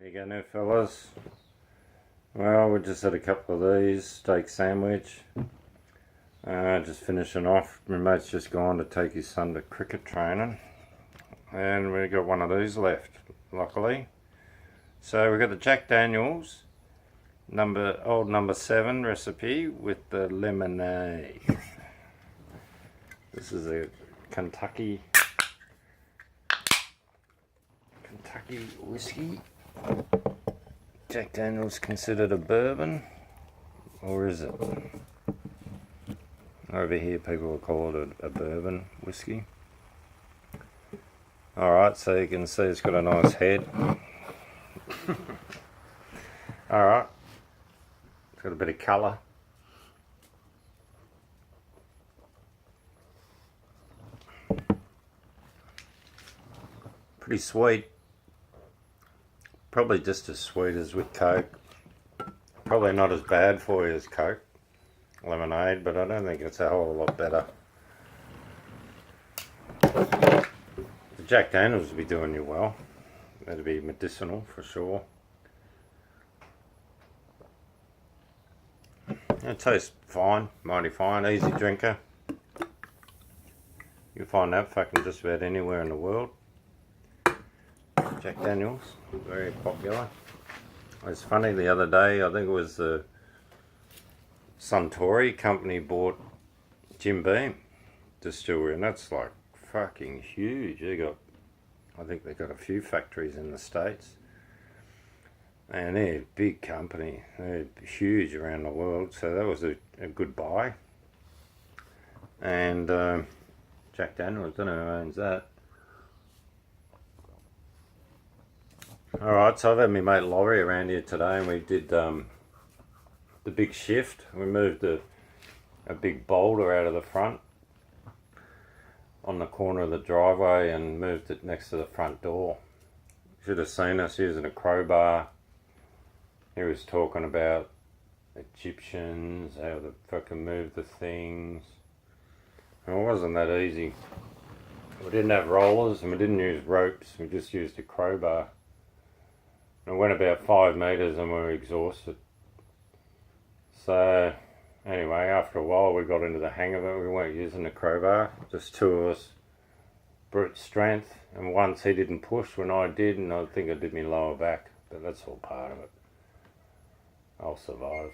There you go now, fellas. Well, we just had a couple of these, steak sandwich. Just finishing off. My mate's just gone to take his son to cricket training. And we got one of these left, luckily. So we got the Jack Daniels old number 7 recipe with the lemonade. This is a Kentucky whiskey. Jack Daniels considered a bourbon, or is it? Over here people will call it a bourbon whiskey. Alright, so you can see it's got a nice head. Alright, it's got a bit of colour. Pretty sweet. Probably just as sweet as with Coke. Probably not as bad for you as Coke lemonade, but I don't think it's a whole lot better. The Jack Daniels would be doing you well. That'd be medicinal for sure. It tastes fine, mighty fine, easy drinker. You can find that fucking just about anywhere in the world. Jack Daniels, very popular. It's funny, the other day, I think it was the Suntory company bought Jim Beam distillery, and that's like fucking huge. I think they got a few factories in the States, and they're a big company. They're huge around the world, so that was a good buy. And Jack Daniels, I don't know who owns that. Alright, so I've had my mate Laurie around here today, and we did the big shift. We moved a big boulder out of the front on the corner of the driveway and moved it next to the front door. You should have seen us using a crowbar. He was talking about Egyptians, how to fucking move the things. And it wasn't that easy. We didn't have rollers and we didn't use ropes, we just used a crowbar. And it went about 5 metres and we were exhausted. So anyway, after a while we got into the hang of it. We weren't using the crowbar, just 2 of us, brute strength. And once he didn't push when I did, and I think I did my lower back, but that's all part of it. I'll survive.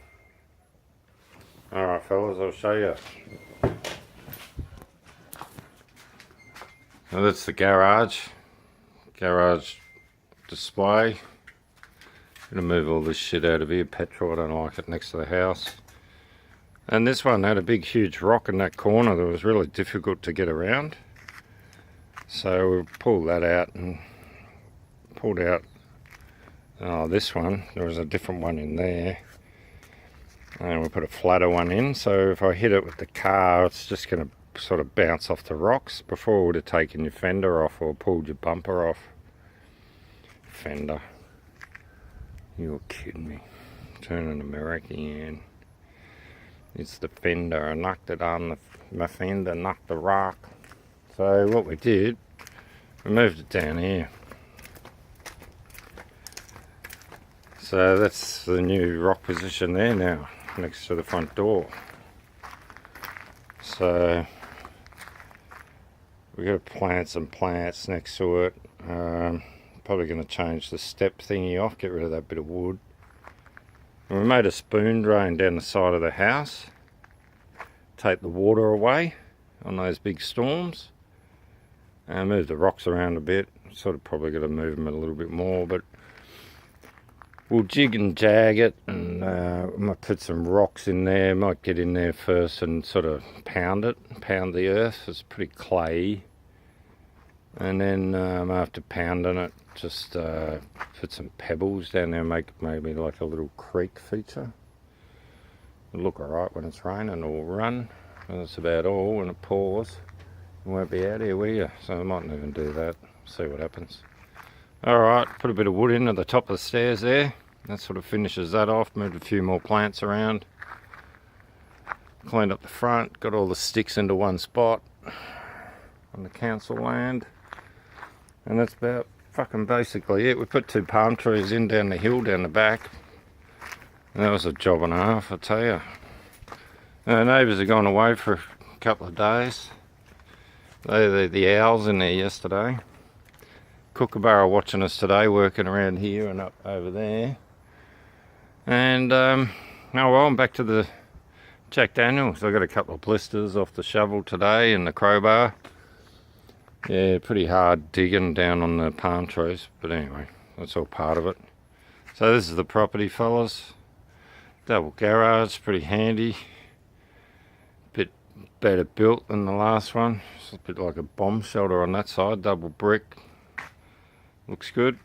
Alright fellas, I'll show you. Now that's the garage display. Gonna move all this shit out of here. Petrol, I don't like it next to the house. And this one had a big huge rock in that corner that was really difficult to get around. So we pulled that out and pulled out this one. There was a different one in there. And we put a flatter one in, so if I hit it with the car, it's just gonna sort of bounce off the rocks. Before it would have taken your fender off or pulled your bumper off. Fender. You're kidding me. Turning American. It's the fender. I knocked it on my fender, knocked the rock. So what we did, we moved it down here. So that's the new rock position there now, next to the front door. So we got to plant some plants next to it. Probably going to change the step thingy off, get rid of that bit of wood. And we made a spoon drain down the side of the house, take the water away on those big storms, and move the rocks around a bit. Sort of probably got to move them a little bit more, but we'll jig and jag it, and I might put some rocks in there. Might get in there first and sort of pound the earth. It's pretty clayey. And then after pounding it, just put some pebbles down there, make maybe like a little creek feature. It'll look alright when it's raining, or run. And that's about all. When it pours, you won't be out here, will you? So I mightn't even do that. See what happens. Alright, put a bit of wood in at the top of the stairs there. That sort of finishes that off. Moved a few more plants around. Cleaned up the front, got all the sticks into one spot on the council land. And that's about fucking basically it. We put 2 palm trees in down the hill down the back. And that was a job and a half, I tell you. Our neighbours have gone away for a couple of days. The owls in there yesterday. Kookaburra watching us today, working around here and up over there. And oh well, I'm back to the Jack Daniels. I got a couple of blisters off the shovel today and the crowbar. Yeah, pretty hard digging down on the palm trees, but anyway, that's all part of it. So this is the property, fellas. Double garage, pretty handy. Bit better built than the last one. It's a bit like a bomb shelter on that side, double brick. Looks good.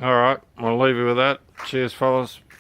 Alright, I'll leave you with that. Cheers, fellas.